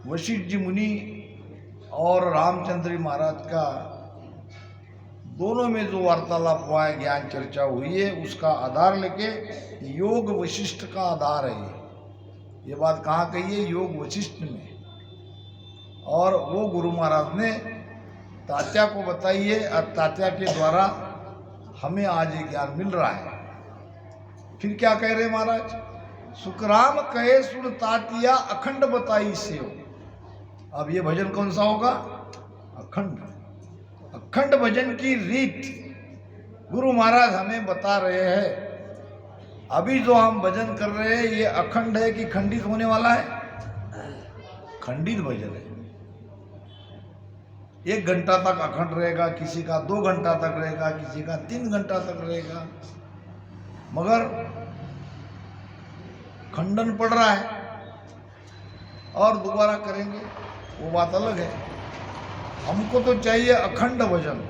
वशिष्ठ जी मुनि और रामचंद्र जी महाराज का दोनों में जो वार्तालाप हुआ है, ज्ञान चर्चा हुई है, उसका आधार लेके योग वशिष्ठ का आधार है। ये बात कहाँ कही है? योग वशिष्ठ में। और वो गुरु महाराज ने तात्या को बताई है और तात्या के द्वारा हमें आज ये ज्ञान मिल रहा है। फिर क्या कह रहे महाराज? सुखराम कहे सुन तातिया अखंड बताई से हो। अब ये भजन कौन सा होगा? अखंड। अखंड भजन की रीत गुरु महाराज हमें बता रहे हैं। अभी जो हम भजन कर रहे हैं ये अखंड है कि खंडित होने वाला है? खंडित भजन है। 1 घंटा तक अखंड रहेगा, किसी का 2 घंटा तक रहेगा, किसी का 3 घंटा तक रहेगा, मगर खंडन पड़ रहा है और दोबारा करेंगे, वो बात अलग है। हमको तो चाहिए अखंड भजन,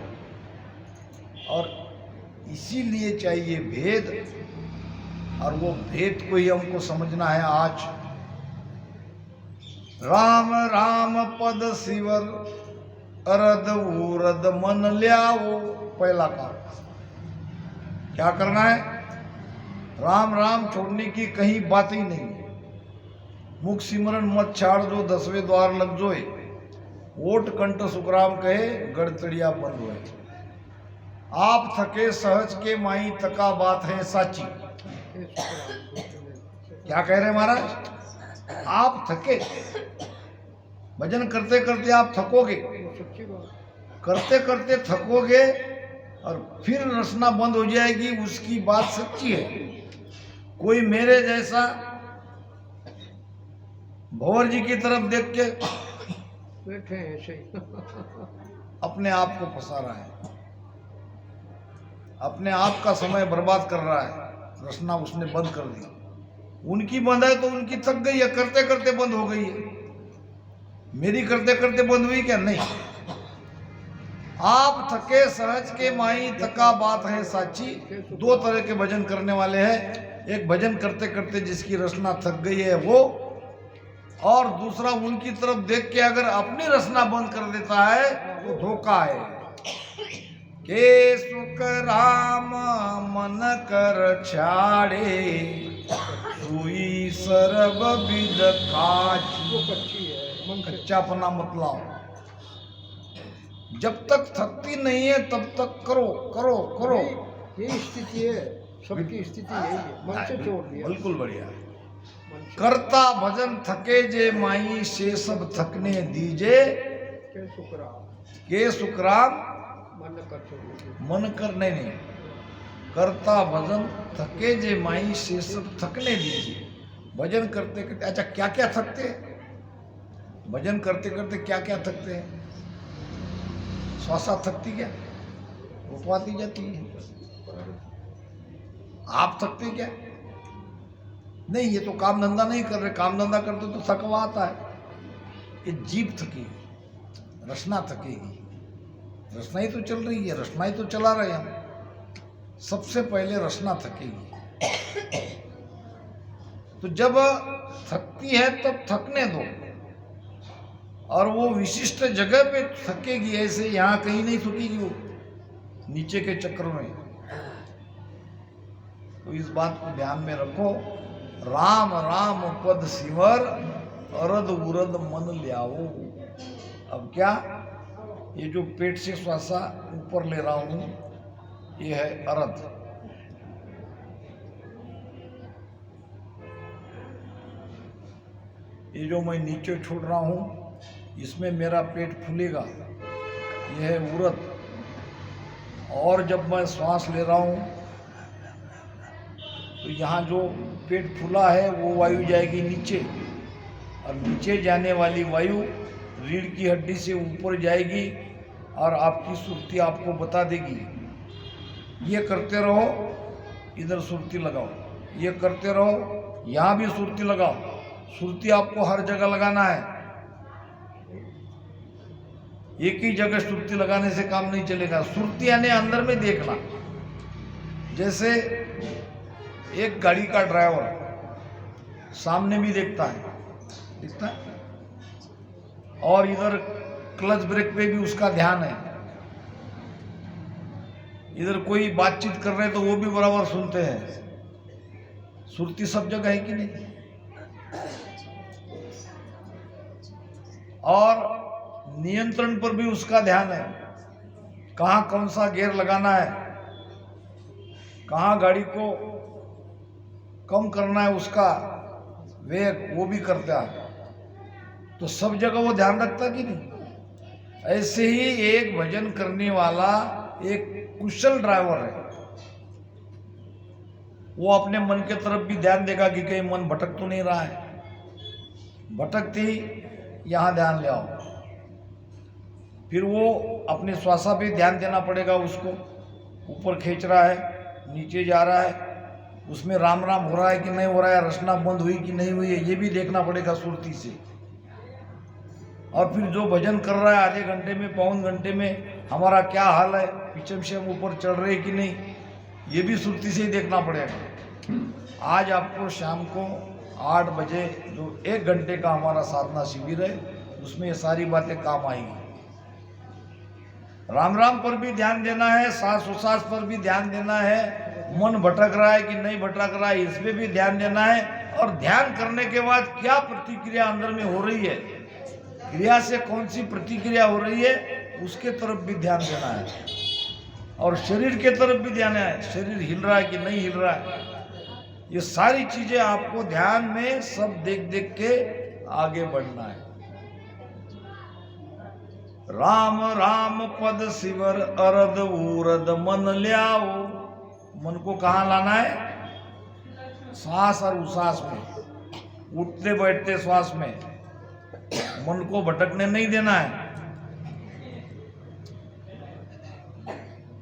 और इसीलिए चाहिए भेद, और वो भेद को ही हमको समझना है आज। राम राम पद शिवर अरद उरद मन ल्याओ। पहला काम क्या करना है? राम राम छोड़ने की कहीं बात ही नहीं है। मुख सिमरन मत छाड़ जो 10वें द्वार लग जोए। ओट कंठ सुखराम कहे गड़तड़िया बंद हुए। आप थके सहज के माई तका बात है साची। क्या कह रहे महाराज? आप थके, भजन करते करते आप थकोगे, करते करते थकोगे और फिर रचना बंद हो जाएगी। उसकी बात सच्ची है। कोई मेरे जैसा भंवर जी की तरफ देख के बैठे हैं ऐसे अपने आप को फंसा रहा है, अपने आप का समय बर्बाद कर रहा है। रचना उसने बंद कर दी। उनकी बंद है तो उनकी थक गई है, करते करते बंद हो गई है। मेरी करते करते बंद हुई क्या? नहीं। आप थके सहज के माई तका बात है साची। 2 तरह के भजन करने वाले हैं। एक भजन करते करते जिसकी रचना थक गई है वो, और दूसरा उनकी तरफ देख के अगर अपनी रचना बंद कर देता है तो धोखा है। के सुख राम मन कर छाड़े सुई सर्व विद काज। कच्चापना मत लाओ। जब तक थकती नहीं है तब तक करो करो करो। यही स्थिति है, सबकी स्थिति यही है। मन से छोड़ दिया। बिल्कुल बढ़िया। करता भजन थके जे माई से सब थकने दीजे। के सुखराम मन कर नहीं। करता भजन थके जे माई से सब थकने दीजिए। भजन करते करते, अच्छा क्या क्या थकते हैं? भजन करते करते क्या क्या थकते हैं? श्वासा थकती क्या? रुकवाती जाती है। आप थकते क्या? नहीं, ये तो काम धंधा नहीं कर रहे। काम धंधा करते तो थकवा आता है। ये जीभ थकेगी, रचना थकेगी। रचना ही तो चल रही है, रचना ही तो चला रहे हम। सबसे पहले रचना थकेगी। तो जब थकती है तब थकने दो, और वो विशिष्ट जगह पे थकेगी। ऐसे यहाँ कहीं नहीं थकेगी वो, नीचे के चक्र में। तो इस बात को ध्यान में रखो। राम राम पद सिमर अरद उरद मन ल्याओ। अब क्या? ये जो पेट से श्वासा ऊपर ले रहा हूं ये है अरद। ये जो मैं नीचे छोड़ रहा हूं इसमें मेरा पेट फूलेगा, यह है उरद। और जब मैं श्वास ले रहा हूं तो यहाँ जो पेट फूला है वो वायु जाएगी नीचे, और नीचे जाने वाली वायु रीढ़ की हड्डी से ऊपर जाएगी और आपकी सुर्ती आपको बता देगी। ये करते रहो, इधर सुर्ती लगाओ। ये करते रहो, यहाँ भी सुर्ती लगाओ। सुर्ती आपको हर जगह लगाना है। एक ही जगह सुर्ती लगाने से काम नहीं चलेगा। सुर्ती यानी अंदर में देखना। जैसे एक गाड़ी का ड्राइवर सामने भी देखता है, दिखता है, और इधर क्लच ब्रेक पे भी उसका ध्यान है। इधर कोई बातचीत कर रहे तो वो भी बराबर सुनते हैं। सुरती सब जगह है कि नहीं। और नियंत्रण पर भी उसका ध्यान है, कहाँ कौन सा गियर लगाना है, कहाँ गाड़ी को कम करना है, उसका वेग वो भी करता है। तो सब जगह वो ध्यान रखता कि नहीं। ऐसे ही एक भजन करने वाला एक कुशल ड्राइवर है। वो अपने मन के तरफ भी ध्यान देगा कि कहीं मन भटक तो नहीं रहा है। भटकती यहां ध्यान ले आओ। फिर वो अपने श्वासा पे ध्यान देना पड़ेगा उसको। ऊपर खींच रहा है, नीचे जा रहा है, उसमें राम राम हो रहा है कि नहीं हो रहा है, रचना बंद हुई कि नहीं हुई है, ये भी देखना पड़ेगा सुरती से। और फिर जो भजन कर रहा है आधे घंटे में, पौन घंटे में, हमारा क्या हाल है, पीछे से हम ऊपर चढ़ रहे कि नहीं, ये भी सुरती से ही देखना पड़ेगा। आज आपको शाम को 8 बजे जो 1 घंटे का हमारा साधना शिविर है, उसमें ये सारी बातें काम आएंगी। राम राम पर भी ध्यान देना है, सांस उसास पर भी ध्यान देना है, मन भटक रहा है कि नहीं भटक रहा है, इसमें भी ध्यान देना है। और ध्यान करने के बाद क्या प्रतिक्रिया अंदर में हो रही है, क्रिया से कौन सी प्रतिक्रिया हो रही है, उसके तरफ भी ध्यान देना है। और शरीर के तरफ भी ध्यान है, शरीर हिल रहा है कि नहीं हिल रहा है। ये सारी चीजें आपको ध्यान में सब देख देख के आगे बढ़ना है। राम राम पद शिवर अरद उरद मन ल्याओ। मन को कहाँ लाना है, सांस और उसास में, उठते बैठते श्वास में। मन को भटकने नहीं देना है।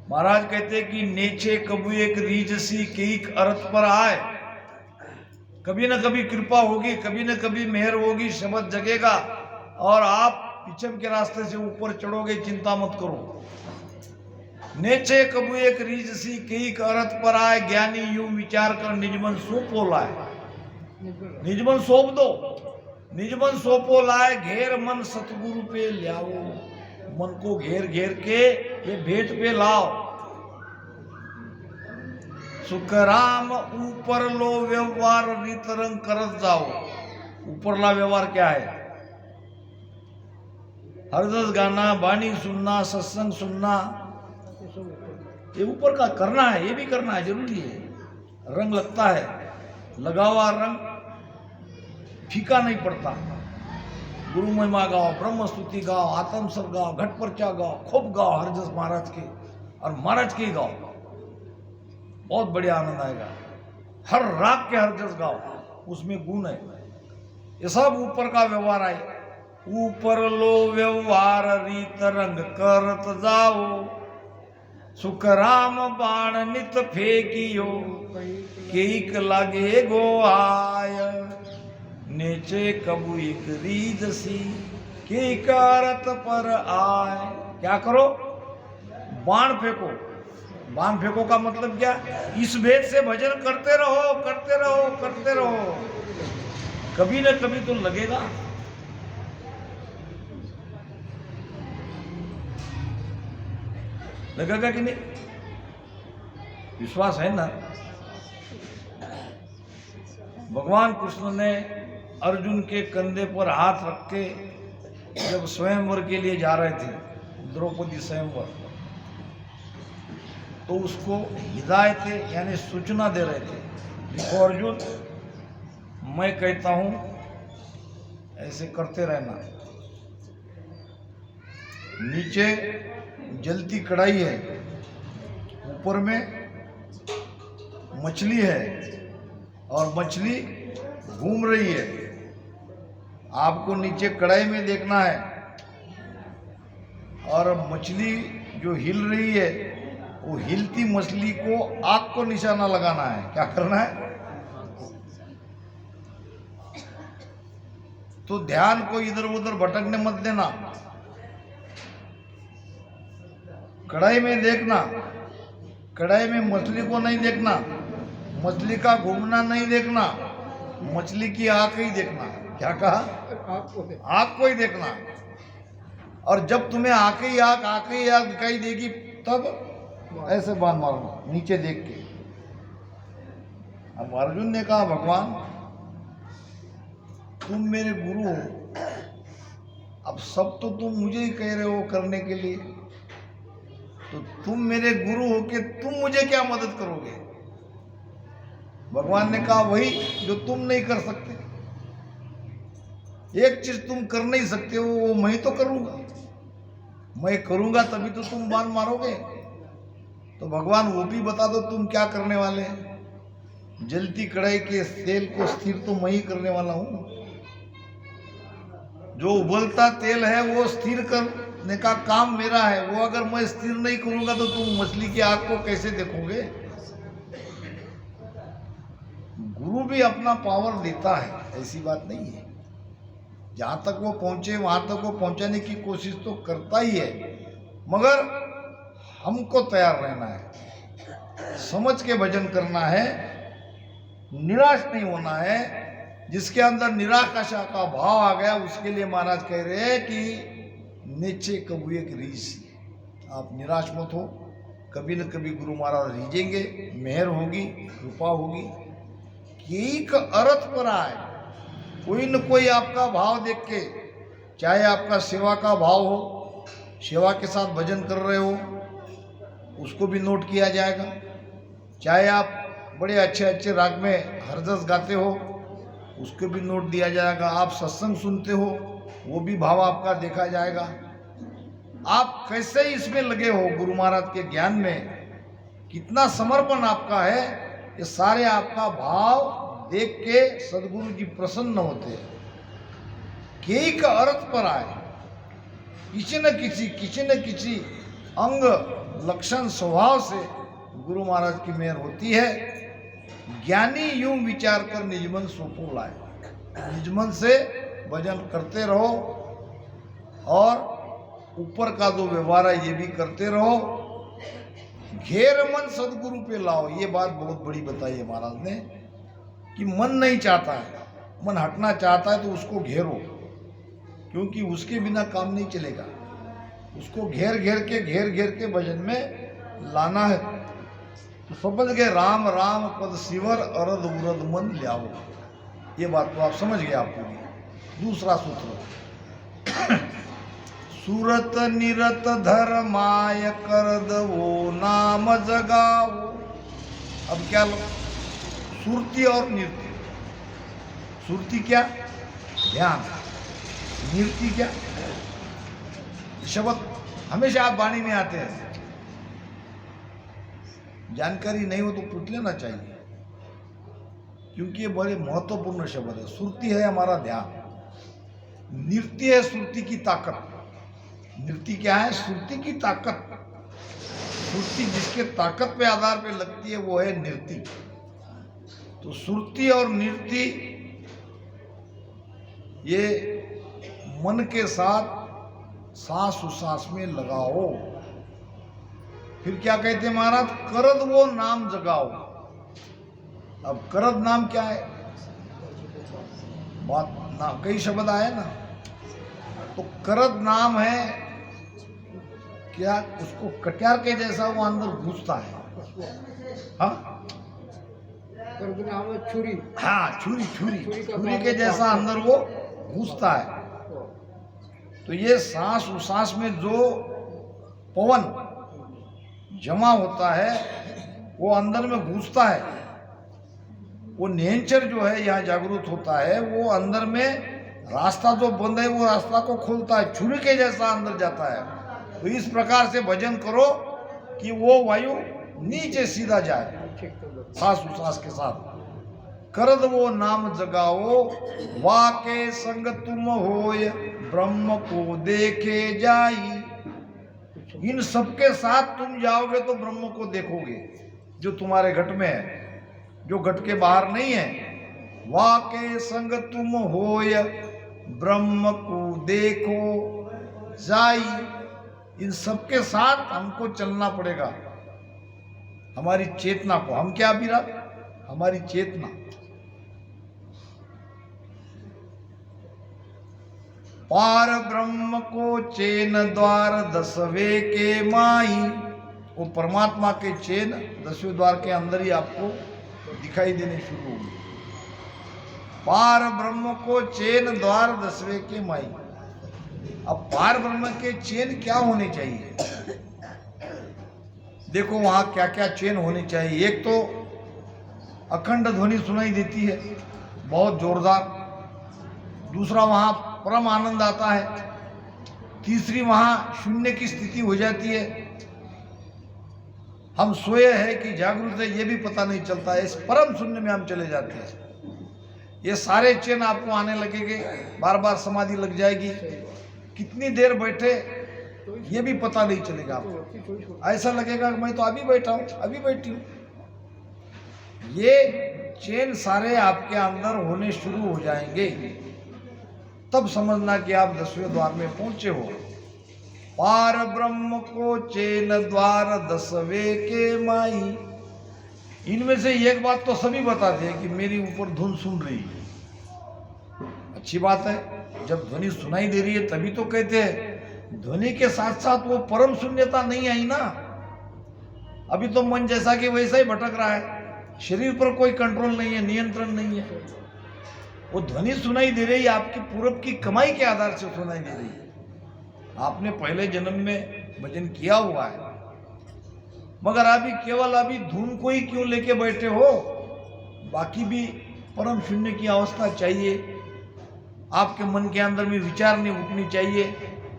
महाराज कहते कि नेचे कबू एक रीजसी केक अर्थ पर आए। कभी न कभी कृपा होगी, कभी न कभी मेहर होगी, शब्द जगेगा और आप पीछम के रास्ते से ऊपर चढ़ोगे, चिंता मत करो। नेचे कबू एक रीजसी केक अर्थ पर आए, ज्ञानी यूं विचार कर निजमन सौंपो लाए। निजमन सौंप दो, निजमन सौंपो लाए, घेर मन सतगुरु पे लाओ। मन को घेर घेर के ये भेंट पे लाओ। सुख राम ऊपर लो व्यवहार रितरंग करत जाओ। ऊपरला व्यवहार क्या है, हरदस गाना, बाणी सुनना, सत्संग सुनना, ये ऊपर का करना है, ये भी करना है, जरूरी है। रंग लगता है, लगा हुआ रंग फीका नहीं पड़ता। गुरु महिमा गाओ, ब्रह्म स्तुति गाओ, आत्म सर गाओ, घट परचा गाओ, खूब गाओ हरजस महाराज के, और महाराज के ही गाओ, बहुत बढ़िया आनंद आएगा। हर राग के हरजस गाओ, उसमें गुण है। ये सब ऊपर का व्यवहार है। ऊपर लो व्यवहार रीत रंग करत जाओ। सुख राम बाण नित फेंकियो, केक लागे गो आय। नेचे कबू एक रीदसी के कारत पर आए। क्या करो, बाण फेंको। बाण फेंको का मतलब क्या, इस भेद से भजन करते रहो, करते रहो, करते रहो, कभी न कभी तो लगेगा। लगेगा कि नहीं, विश्वास है ना। भगवान कृष्ण ने अर्जुन के कंधे पर हाथ रख के जब स्वयंवर के लिए जा रहे थे, द्रौपदी स्वयंवर, तो उसको हिदायतें यानी सूचना दे रहे थे। देखो अर्जुन, मैं कहता हूं ऐसे करते रहना। नीचे जलती कढ़ाई है, ऊपर में मछली है और मछली घूम रही है। आपको नीचे कढ़ाई में देखना है और मछली जो हिल रही है, वो हिलती मछली को आग को निशाना लगाना है। क्या करना है, तो ध्यान को इधर उधर भटकने मत देना। कढ़ाई में देखना, कढ़ाई में मछली को नहीं देखना, मछली का घूमना नहीं देखना, मछली की आंख ही देखना। क्या कहा, आंख को ही देखना। और जब तुम्हें आके ही आग दिखाई देगी तब ऐसे बाण मारना नीचे देख के। अब अर्जुन ने कहा भगवान तुम मेरे गुरु हो, अब सब तो तुम मुझे ही कह रहे हो करने के लिए, तो तुम मेरे गुरु हो के तुम मुझे क्या मदद करोगे? भगवान ने कहा वही जो तुम नहीं कर सकते। एक चीज तुम कर नहीं सकते हो वो मैं तो करूंगा, मैं करूंगा तभी तो तुम बाण मारोगे। तो भगवान वो भी बता दो तुम क्या करने वाले हैं। जलती कढ़ाई के तेल को स्थिर तो मैं ही करने वाला हूं। जो उबलता तेल है वो स्थिर करने का काम मेरा है। वो अगर मैं स्थिर नहीं करूंगा तो तुम मछली की आग को कैसे देखोगे? गुरु भी अपना पावर देता है, ऐसी बात नहीं है। जहां तक वो पहुंचे वहां तक वो पहुंचाने की कोशिश तो करता ही है, मगर हमको तैयार रहना है, समझ के भजन करना है, निराश नहीं होना है। जिसके अंदर निराकाशा का भाव आ गया उसके लिए महाराज कह रहे हैं कि नीचे कबू एक रीस, आप निराश मत हो, कभी न कभी गुरु महाराज रीझेंगे, मेहर होगी, कृपा होगी। एक अर्थ पर आए, कोई न कोई आपका भाव देख के, चाहे आपका सेवा का भाव हो, सेवा के साथ भजन कर रहे हो उसको भी नोट किया जाएगा। चाहे आप बड़े अच्छे अच्छे राग में हरजस गाते हो उसको भी नोट दिया जाएगा। आप सत्संग सुनते हो वो भी भाव आपका देखा जाएगा। आप कैसे इसमें लगे हो, गुरु महाराज के ज्ञान में कितना समर्पण आपका है, ये सारे आपका भाव देख के सदगुरु जी प्रसन्न होते हैं। कई का अर्थ पर आए, किसी न किसी अंग लक्षण स्वभाव से गुरु महाराज की मेहर होती है। ज्ञानी यूं विचार कर निजमन सोपो लाए, निजमन से भजन करते रहो और ऊपर का जो व्यवहार है ये भी करते रहो। घेर मन सदगुरु पे लाओ, ये बात बहुत बड़ी बताई है महाराज ने कि मन नहीं चाहता है, मन हटना चाहता है तो उसको घेरो, क्योंकि उसके बिना काम नहीं चलेगा। उसको घेर घेर के भजन में लाना है। तो समझ गए, राम राम पद शिवर अरद उरद मन ल्याओ, ये बात तो आप समझ गए। आपको दूसरा सूत्र सूरत निरत धर्माय करद वो नाम जगाओ। अब क्या सुरती और नृत्य, सुरती क्या? ध्यान। नृत्य क्या? शब्द हमेशा आप वाणी में आते हैं, जानकारी नहीं हो तो पूछ लेना चाहिए, क्योंकि ये बड़े महत्वपूर्ण शब्द है। सुरती है हमारा ध्यान, नृत्य है सुरती की ताकत। नृत्य क्या है? सुरती की ताकत। सुरती जिसके ताकत पे आधार पे लगती है वो है नृत्य। तो सुरती और नृत्य ये मन के साथ सांस उसास में लगाओ। फिर क्या कहते हैं महाराज? करद वो नाम जगाओ। अब करद नाम क्या है? बात ना, कई शब्द आए ना, तो करद नाम है क्या? उसको कट्यार के जैसा वो अंदर घुसता है। हाँ, छुरी। हाँ, छुरी के जैसा अंदर वो घुसता है। तो ये सांस उसास में जो पवन जमा होता है वो अंदर में घुसता है। वो नेचर जो है यहाँ जागृत होता है, वो अंदर में रास्ता जो बंद है वो रास्ता को खोलता है, छुरी के जैसा अंदर जाता है। तो इस प्रकार से भजन करो कि वो वायु नीचे सीधा जाए सांस उसास के साथ। करद वो नाम जगाओ, वाके संग तुम होय, ब्रह्म को देखे जाई। इन सबके साथ तुम जाओगे तो ब्रह्म को देखोगे जो तुम्हारे घट में है, जो घट के बाहर नहीं है। वाके संग तुम होय, ब्रह्म को देखो जाई। इन सबके साथ हमको चलना पड़ेगा, हमारी चेतना को। हम क्या अभिराम? हमारी चेतना। पार ब्रह्म को चैन द्वार 10वें के माई, वो परमात्मा के चैन 10वें द्वार के अंदर ही आपको दिखाई देने शुरू होंगे। पार ब्रह्म को चैन द्वार 10वें के माई। अब पार ब्रह्म के चैन क्या होने चाहिए? देखो वहां क्या क्या चैन होनी चाहिए। एक तो अखंड ध्वनि सुनाई देती है बहुत जोरदार, दूसरा वहां परम आनंद आता है, तीसरी वहां शून्य की स्थिति हो जाती है। हम सोए हैं कि जागरूक है ये भी पता नहीं चलता है, इस परम शून्य में हम चले जाते हैं। ये सारे चैन आपको आने लगेंगे, बार बार समाधि लग जाएगी, कितनी देर बैठे ये भी पता नहीं चलेगा आपको। ऐसा लगेगा कि मैं तो अभी बैठा हूं, अभी बैठी हूं। ये चैन सारे आपके अंदर होने शुरू हो जाएंगे, तब समझना कि आप 10वें द्वार में पहुंचे हो। पार ब्रह्म को चैन द्वार 10वें के माई। इनमें से एक बात तो सभी बताते हैं कि मेरी ऊपर धुन सुन रही है। अच्छी बात है, जब ध्वनि सुनाई दे रही है तभी तो कहते हैं। ध्वनि के साथ साथ वो परम शून्यता नहीं आई ना। अभी तो मन जैसा कि वैसा ही भटक रहा है, शरीर पर कोई कंट्रोल नहीं है, नियंत्रण नहीं है। वो ध्वनि सुनाई दे रही है आपकी पूरब की कमाई के आधार से सुनाई दे रही है। आपने पहले जन्म में भजन किया हुआ है, मगर अभी केवल अभी धुन को ही क्यों लेके बैठे हो? बाकी भी परम शून्य की अवस्था चाहिए। आपके मन के अंदर में विचार नहीं उठनी चाहिए,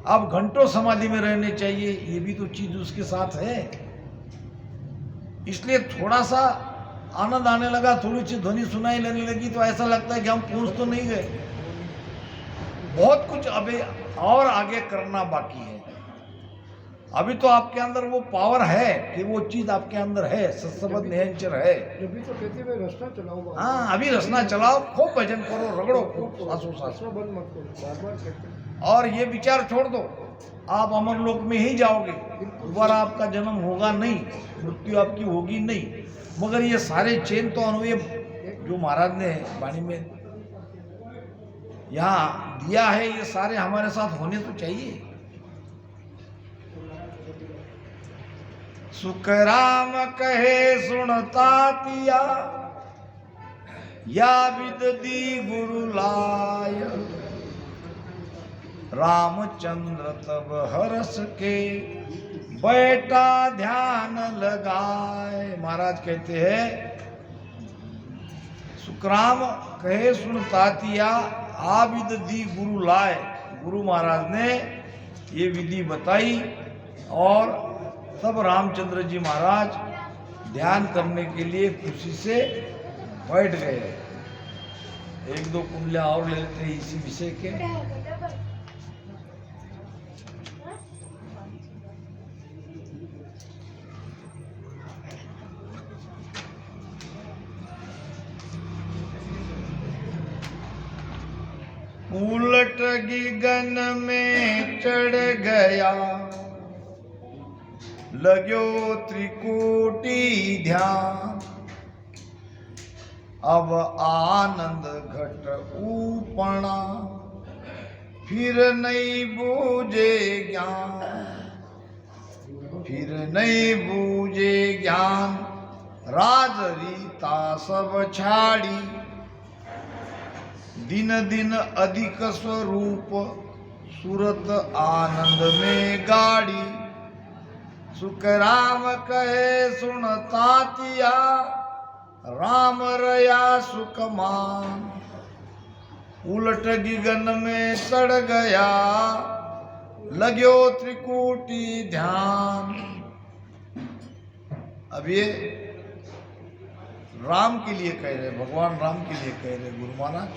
आप घंटों समाधि में रहने चाहिए, ये भी तो चीज उसके साथ है। इसलिए थोड़ा सा आनंद आने लगा, थोड़ी सी ध्वनि सुनाई लेने लगी तो ऐसा लगता है कि हम पहुंच तो नहीं गए। बहुत कुछ अभी और आगे करना बाकी है। अभी तो आपके अंदर वो पावर है कि वो चीज आपके अंदर है, सत्संग निरंतर है। अभी तो कहते मैं रस्ता चलाऊंगा। हाँ, अभी रचना चलाओ, खूब भजन करो, रगड़ो खूब, सासू सासू बंद मत करो, बार-बार कहते हैं। और ये विचार छोड़ दो, आप अमर लोक में ही जाओगे, दोबारा आपका जन्म होगा नहीं, मृत्यु आपकी होगी नहीं। मगर ये सारे चैन तो अनुभव जो महाराज ने वाणी में यहाँ दिया है, ये सारे हमारे साथ होने तो चाहिए। सुख राम कहे सुनता तिया, या विद दी गुरु लाय। रामचंद्र तब हरस के बैठा ध्यान लगाए। महाराज कहते हैं सुखराम कहे सुनता तिया, आबिद दी गुरु लाए। गुरु महाराज ने ये विधि बताई और तब रामचंद्र जी महाराज ध्यान करने के लिए खुशी से बैठ गए। एक दो कुंडलियां और ले लेते हैं इसी विषय के। उलट गगन में चढ़ गया, लगो त्रिकोटि ध्यान। अब आनंद घट ऊपणा, फिर नहीं बूझे ज्ञान। फिर नहीं बूझे ज्ञान, राज रीता सब छाड़ी। दिन दिन अधिक स्वरूप, सूरत आनंद में गाड़ी। सुख राम कहे सुनता तिया, राम रया सुख मान। उलट गगन में चढ़ गया, लगो त्रिकोटि ध्यान। अब ये राम के लिए कह रहे, भगवान राम के लिए कह रहे गुरु महाराज,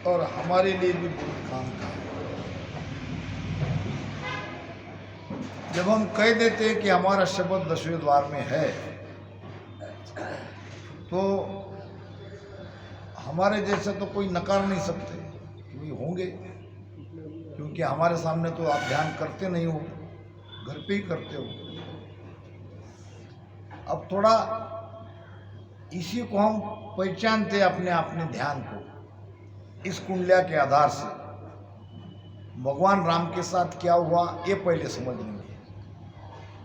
और हमारे लिए भी बहुत काम का है। जब हम कह देते हैं कि हमारा शब्द 10वें द्वार में है, तो हमारे जैसे तो कोई नकार नहीं सकते कि भाई होंगे, क्योंकि हमारे सामने तो आप ध्यान करते नहीं हो, घर पे ही करते हो। अब थोड़ा इसी को हम पहचानते अपने ध्यान को इस कुंडलिया के आधार से। भगवान राम के साथ क्या हुआ ये पहले समझ लेंगे,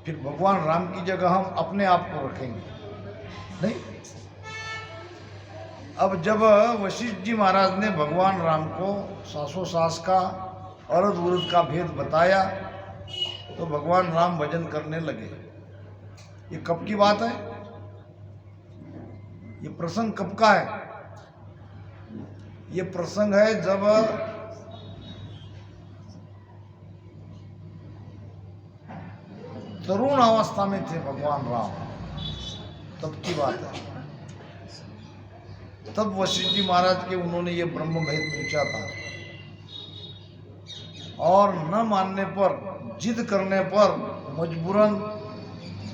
फिर भगवान राम की जगह हम अपने आप को रखेंगे। नहीं, अब जब वशिष्ठ जी महाराज ने भगवान राम को सासों सास का औरत वरुद का भेद बताया तो भगवान राम भजन करने लगे। ये कब की बात है? ये प्रसंग कब का है? ये प्रसंग है जब तरुण अवस्था में थे भगवान राम, तब की बात है। तब वशिष्ठ जी महाराज के उन्होंने ये ब्रह्म भेद पूछा था और न मानने पर, जिद करने पर मजबूरन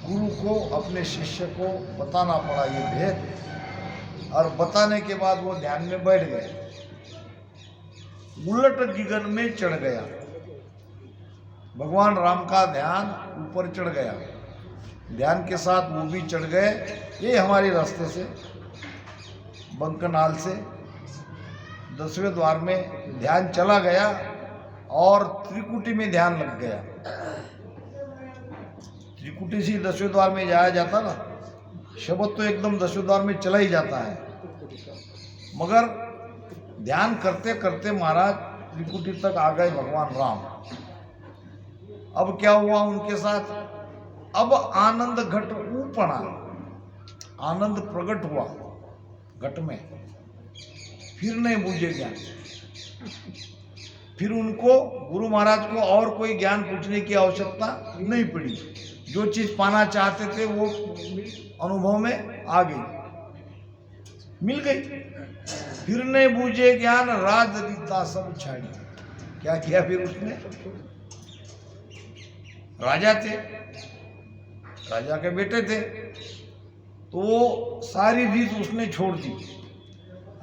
गुरु को, अपने शिष्य को बताना पड़ा ये भेद। और बताने के बाद वो ध्यान में बैठ गए, उलट गगन में चढ़ गया। भगवान राम का ध्यान ऊपर चढ़ गया, ध्यान के साथ वो भी चढ़ गए। ये हमारे रास्ते से बंकनाल से 10वें द्वार में ध्यान चला गया और त्रिकुटी में ध्यान लग गया। त्रिकुटी से 10वें द्वार में जाया जाता ना, शब्द तो एकदम 10वें द्वार में चला ही जाता है, मगर ध्यान करते करते महाराज त्रिकुटी तक आ गए भगवान राम। अब क्या हुआ उनके साथ? अब आनंद घट ऊपड़ा, आनंद प्रकट हुआ घट में, फिर नहीं बूझे ज्ञान। फिर उनको गुरु महाराज को और कोई ज्ञान पूछने की आवश्यकता नहीं पड़ी। जो चीज पाना चाहते थे वो अनुभव में आ गई, मिल गई। फिर नहीं बूझे ज्ञान, राज रीता सब छाड़ी। क्या किया फिर उसने? राजा थे, राजा के बेटे थे, तो वो सारी रीत उसने छोड़ दी।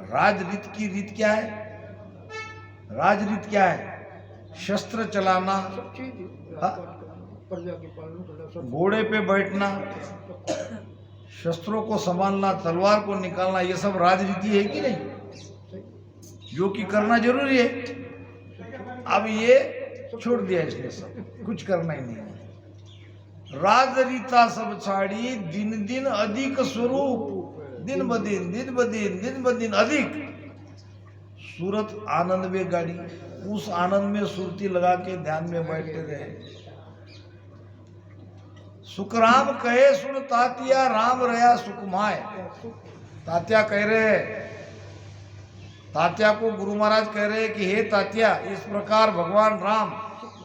राजरीत की रीत क्या है? राजरीत क्या है? शस्त्र चलाना, घोड़े पे बैठना, शस्त्रों को संभालना, तलवार को निकालना, ये सब राजनीति है कि नहीं? जो कि करना जरूरी है। अब ये छोड़ दिया इसने, सब कुछ करना ही नहीं है। राजरीता सब छाड़ी, दिन दिन अधिक स्वरूप, दिन ब दिन, दिन ब दिन, दिन ब दिन अधिक सूरत आनंद में गाड़ी। उस आनंद में सुरती लगा के ध्यान में बैठते रहे। सुखराम कहे सुन तातिया, राम रया सुखमाय। तात्या कह रहे, तात्या को गुरु महाराज कह रहे कि हे तात्या, इस प्रकार भगवान राम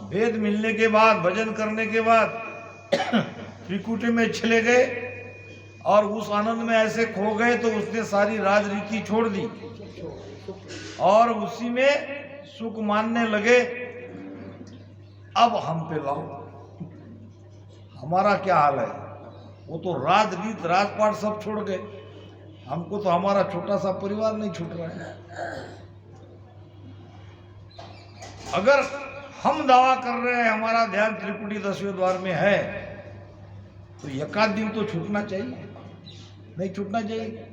भेद मिलने के बाद, भजन करने के बाद त्रिकुटी में चले गए और उस आनंद में ऐसे खो गए तो उसने सारी राजनीति छोड़ दी और उसी में सुख मानने लगे। अब हम पे लाओ, हमारा क्या हाल है? वो तो राजनीत राजपाट सब छोड़ गए, हमको तो हमारा छोटा सा परिवार नहीं छूट रहा है। अगर हम दावा कर रहे हैं हमारा ध्यान त्रिकुटी 10वें द्वार में है, तो एकाध दिन तो छूटना चाहिए। नहीं छूटना चाहिए?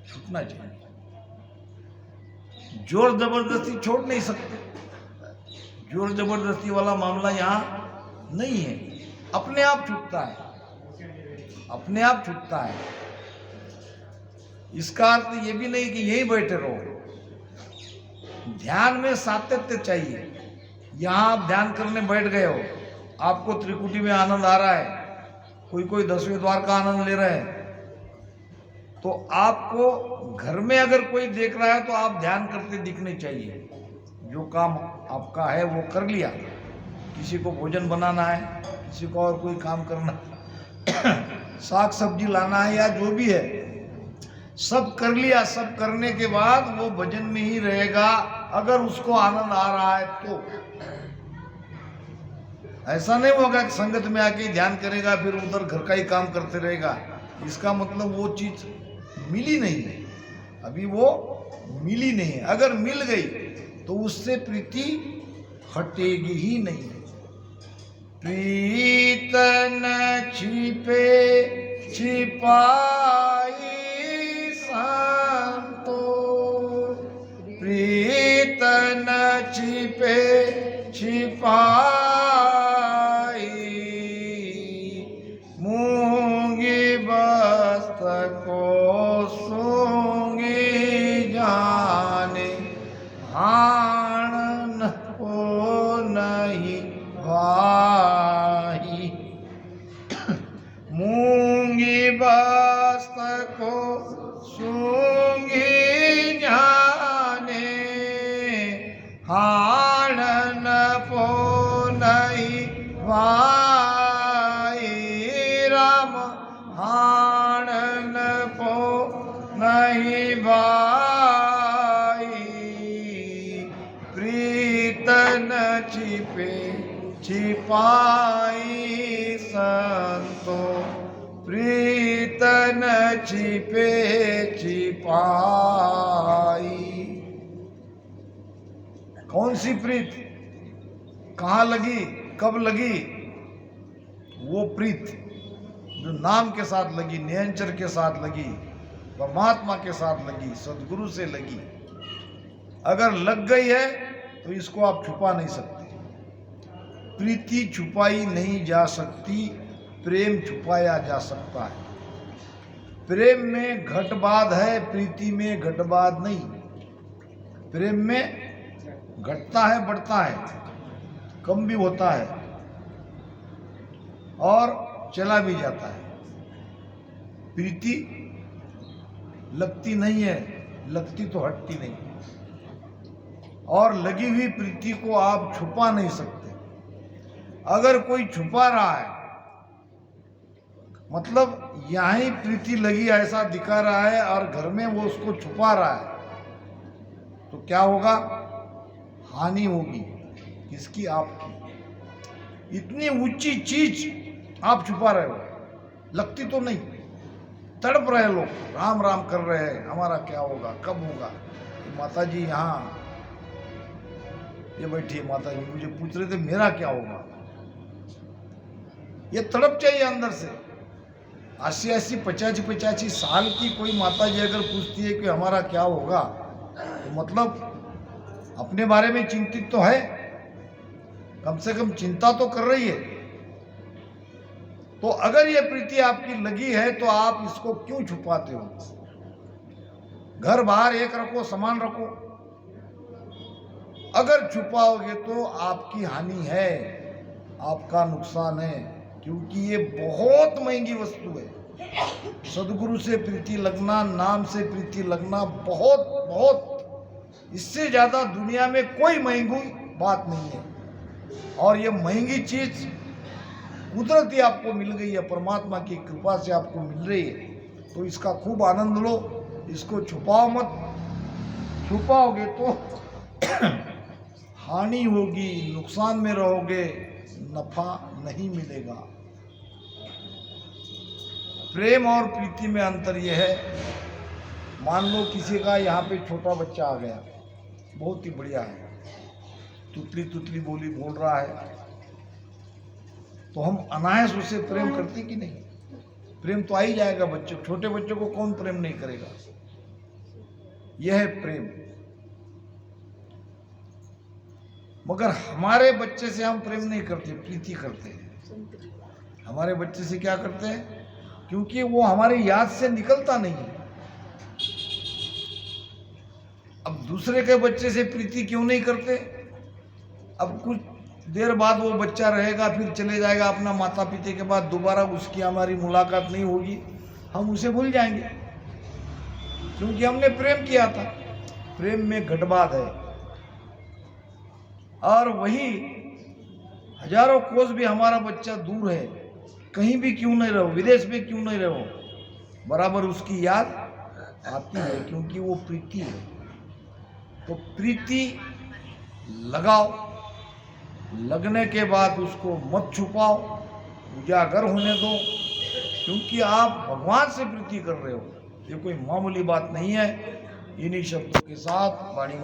छूटना चाहिए। जोर जबरदस्ती छोड़ नहीं सकते, जोर जबरदस्ती वाला मामला यहाँ नहीं है। अपने आप छूटता है, अपने आप छूटता है। इसका अर्थ ये भी नहीं कि यहीं बैठे रहो, ध्यान में सातत्य चाहिए। यहाँ आप ध्यान करने बैठ गए हो, आपको त्रिकुटी में आनंद आ रहा है, कोई 10वें द्वार का आनंद ले रहे हैं, तो आपको घर में अगर कोई देख रहा है तो आप ध्यान करते दिखने चाहिए। जो काम आपका है वो कर लिया, किसी को भोजन बनाना है, किसी को और कोई काम करना साग सब्जी लाना है या जो भी है, सब कर लिया। सब करने के बाद वो भजन में ही रहेगा अगर उसको आनंद आ रहा है तो। ऐसा नहीं होगा कि संगत में आके ध्यान करेगा फिर उधर घर का ही काम करते रहेगा। इसका मतलब वो चीज मिली नहीं है, अभी वो मिली नहीं है। अगर मिल गई तो उससे प्रीति हटेगी ही नहीं। प्रीत न छिपे छिपाई संतो, प्रीत न छिपे छिपाई, मूंगी बस्त को सूंगी जाने, हाण को नहीं भाई। मूंगी बस्त को सूंगी जाने, हाणन पो नहीं भाई। राम हाणन पो नहीं भाई, प्रीत न छिपे छिपाई संतो, प्रीत न छिपे छिपाई। कौन सी प्रीत, कहाँ लगी, कब लगी? वो प्रीत जो नाम के साथ लगी, निरंजन के साथ लगी, परमात्मा के साथ लगी, सदगुरु से लगी। अगर लग गई है तो इसको आप छुपा नहीं सकते। प्रीति छुपाई नहीं जा सकती, प्रेम छुपाया जा सकता है। प्रेम में घटबाद है, प्रीति में घटबाद नहीं। प्रेम में घटता है, बढ़ता है, कम भी होता है और चला भी जाता है। प्रीति लगती नहीं है, लगती तो हटती नहीं, और लगी हुई प्रीति को आप छुपा नहीं सकते। अगर कोई छुपा रहा है, मतलब यहाँ ही प्रीति लगी ऐसा दिखा रहा है और घर में वो उसको छुपा रहा है, तो क्या होगा? हानि होगी। किसकी? आपकी। इतनी ऊंची चीज आप छुपा रहे हो, लगती तो नहीं, तड़प रहे लोग, राम राम कर रहे हैं, हमारा क्या होगा, कब होगा। तो माता जी यहाँ ये बैठी है, माता जी मुझे पूछ रहे थे मेरा क्या होगा। ये तड़प चाहिए अंदर से। 80-80, 85-85 साल की कोई माता जी अगर पूछती है कि हमारा क्या होगा, तो मतलब अपने बारे में चिंतित तो है, कम से कम चिंता तो कर रही है। तो अगर ये प्रीति आपकी लगी है तो आप इसको क्यों छुपाते हो? घर बाहर एक रखो, समान रखो। अगर छुपाओगे तो आपकी हानि है, आपका नुकसान है, क्योंकि ये बहुत महंगी वस्तु है। सदगुरु से प्रीति लगना, नाम से प्रीति लगना बहुत बहुत, इससे ज्यादा दुनिया में कोई महंगी बात नहीं है। और ये महंगी चीज कुदरती आपको मिल गई है, परमात्मा की कृपा से आपको मिल रही है, तो इसका खूब आनंद लो। इसको छुपाओ मत, छुपाओगे तो हानि होगी, नुकसान में रहोगे, नफा नहीं मिलेगा। प्रेम और प्रीति में अंतर यह है, मान लो किसी का यहाँ पे छोटा बच्चा आ गया, बहुत ही बढ़िया है, तुतली तुतली बोली बोल रहा है, तो हम अनायास उससे प्रेम करते कि नहीं? प्रेम तो आ ही जाएगा। बच्चे, छोटे बच्चों को कौन प्रेम नहीं करेगा? यह है प्रेम। मगर हमारे बच्चे से हम प्रेम नहीं करते, प्रीति करते हैं। हमारे बच्चे से क्या करते हैं? क्योंकि वो हमारी याद से निकलता नहीं है। अब दूसरे के बच्चे से प्रीति क्यों नहीं करते? अब कुछ देर बाद वो बच्चा रहेगा, फिर चले जाएगा अपना माता पिता के बाद, दोबारा उसकी हमारी मुलाकात नहीं होगी, हम उसे भूल जाएंगे, क्योंकि हमने प्रेम किया था। प्रेम में घटबाद है। और वही हजारों कोस भी हमारा बच्चा दूर है, कहीं भी क्यों नहीं रहो, विदेश में क्यों नहीं रहो, बराबर उसकी याद आती है, क्योंकि वो प्रीति है। तो प्रीति लगाओ, लगने के बाद उसको मत छुपाओ, उजागर होने दो, क्योंकि आप भगवान से प्रीति कर रहे हो। ये कोई मामूली बात नहीं है। इन्हीं शब्दों के साथ वाणी